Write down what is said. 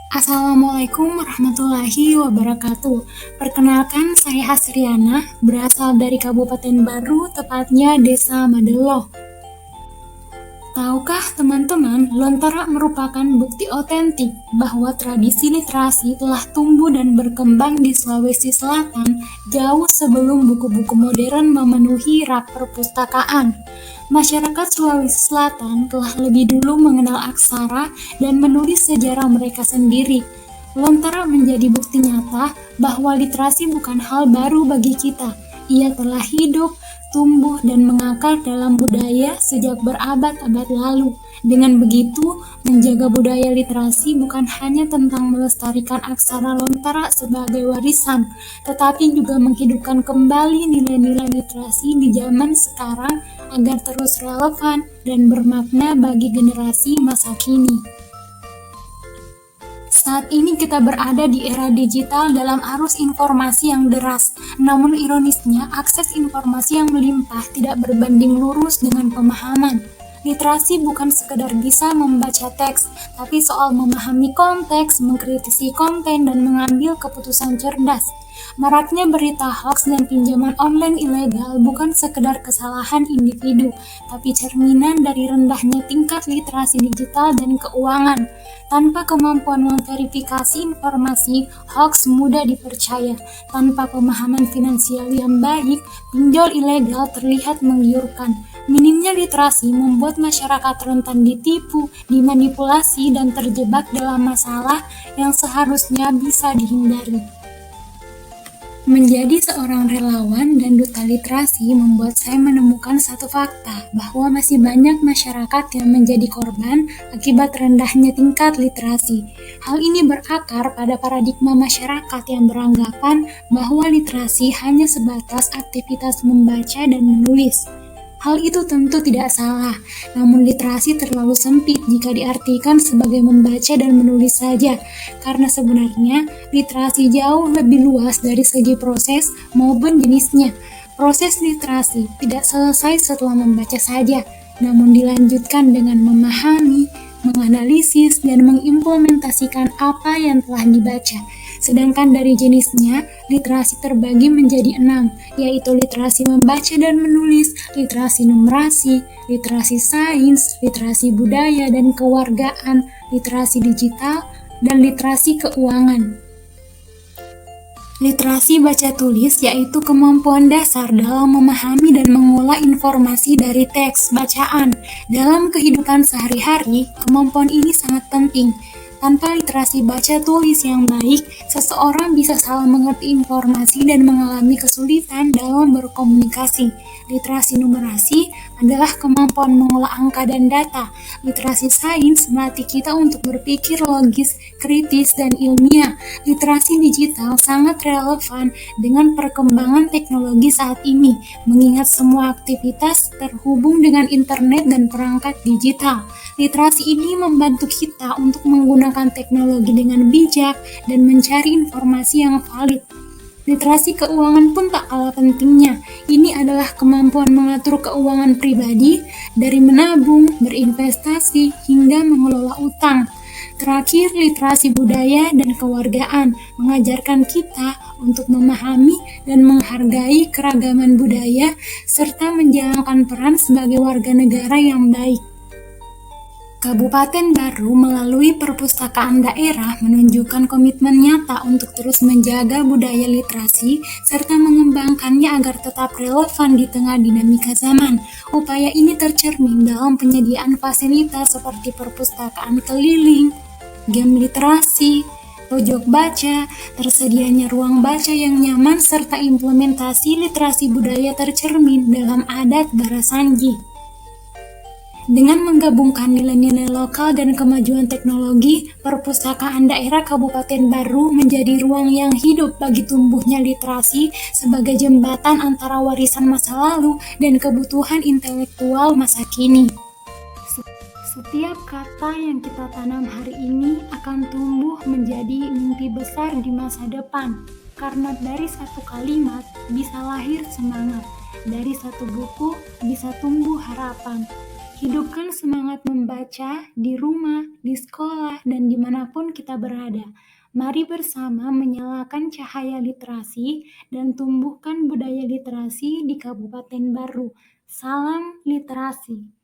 Assalamualaikum warahmatullahi wabarakatuh. Perkenalkan, saya Hasriana, berasal dari Kabupaten Baru, tepatnya Desa Madeloh. Tahukah teman-teman, Lontara merupakan bukti otentik bahwa tradisi literasi telah tumbuh dan berkembang di Sulawesi Selatan jauh sebelum buku-buku modern memenuhi rak perpustakaan. Masyarakat Sulawesi Selatan telah lebih dulu mengenal aksara dan menulis sejarah mereka sendiri. Lontara menjadi bukti nyata bahwa literasi bukan hal baru bagi kita. Ia telah hidup, tumbuh, dan mengakar dalam budaya sejak berabad-abad lalu. Dengan begitu, menjaga budaya literasi bukan hanya tentang melestarikan aksara Lontara sebagai warisan, tetapi juga menghidupkan kembali nilai-nilai literasi di zaman sekarang agar terus relevan dan bermakna bagi generasi masa kini. Saat ini kita berada di era digital dalam arus informasi yang deras. Namun ironisnya, akses informasi yang melimpah tidak berbanding lurus dengan pemahaman. Literasi bukan sekedar bisa membaca teks, tapi soal memahami konteks, mengkritisi konten, dan mengambil keputusan cerdas. Maraknya berita hoax dan pinjaman online ilegal bukan sekedar kesalahan individu, tapi cerminan dari rendahnya tingkat literasi digital dan keuangan. Tanpa kemampuan memverifikasi informasi, hoax mudah dipercaya. Tanpa pemahaman finansial yang baik, pinjol ilegal terlihat menggiurkan. Minimnya literasi membuat masyarakat rentan ditipu, dimanipulasi, dan terjebak dalam masalah yang seharusnya bisa dihindari. Menjadi seorang relawan dan duta literasi membuat saya menemukan satu fakta, bahwa masih banyak masyarakat yang menjadi korban akibat rendahnya tingkat literasi. Hal ini berakar pada paradigma masyarakat yang beranggapan bahwa literasi hanya sebatas aktivitas membaca dan menulis. Hal itu tentu tidak salah, namun literasi terlalu sempit jika diartikan sebagai membaca dan menulis saja, karena sebenarnya literasi jauh lebih luas dari segi proses maupun jenisnya. Proses literasi tidak selesai setelah membaca saja, namun dilanjutkan dengan memahami, menganalisis, dan mengimplementasikan apa yang telah dibaca. Sedangkan dari jenisnya, literasi terbagi menjadi 6, yaitu literasi membaca dan menulis, literasi numerasi, literasi sains, literasi budaya dan kewargaan, literasi digital, dan literasi keuangan. Literasi baca tulis yaitu kemampuan dasar dalam memahami dan mengolah informasi dari teks bacaan. Dalam kehidupan sehari-hari, kemampuan ini sangat penting. Tanpa literasi baca tulis yang baik, seseorang bisa salah mengerti informasi dan mengalami kesulitan dalam berkomunikasi. Literasi numerasi adalah kemampuan mengolah angka dan data. Literasi sains melatih kita untuk berpikir logis, kritis, dan ilmiah. Literasi digital sangat relevan dengan perkembangan teknologi saat ini, mengingat semua aktivitas terhubung dengan internet dan perangkat digital. Literasi ini membantu kita untuk menggunakan teknologi dengan bijak dan mencari informasi yang valid. Literasi keuangan pun tak kalah pentingnya. Ini adalah kemampuan mengatur keuangan pribadi, dari menabung, berinvestasi, hingga mengelola utang. Terakhir, literasi budaya dan kewargaan mengajarkan kita untuk memahami dan menghargai keragaman budaya, serta menjalankan peran sebagai warga negara yang baik. Kabupaten Baru melalui perpustakaan daerah menunjukkan komitmen nyata untuk terus menjaga budaya literasi serta mengembangkannya agar tetap relevan di tengah dinamika zaman. Upaya ini tercermin dalam penyediaan fasilitas seperti perpustakaan keliling, game literasi, pojok baca, tersedianya ruang baca yang nyaman, serta implementasi literasi budaya tercermin dalam adat Barasanji. Dengan menggabungkan nilai-nilai lokal dan kemajuan teknologi, perpustakaan daerah Kabupaten Baru menjadi ruang yang hidup bagi tumbuhnya literasi sebagai jembatan antara warisan masa lalu dan kebutuhan intelektual masa kini. Setiap kata yang kita tanam hari ini akan tumbuh menjadi mimpi besar di masa depan, karena dari satu kalimat bisa lahir semangat, dari satu buku bisa tumbuh harapan. Hidupkan semangat membaca di rumah, di sekolah, dan dimanapun kita berada. Mari bersama menyalakan cahaya literasi dan tumbuhkan budaya literasi di Kabupaten Baru. Salam literasi.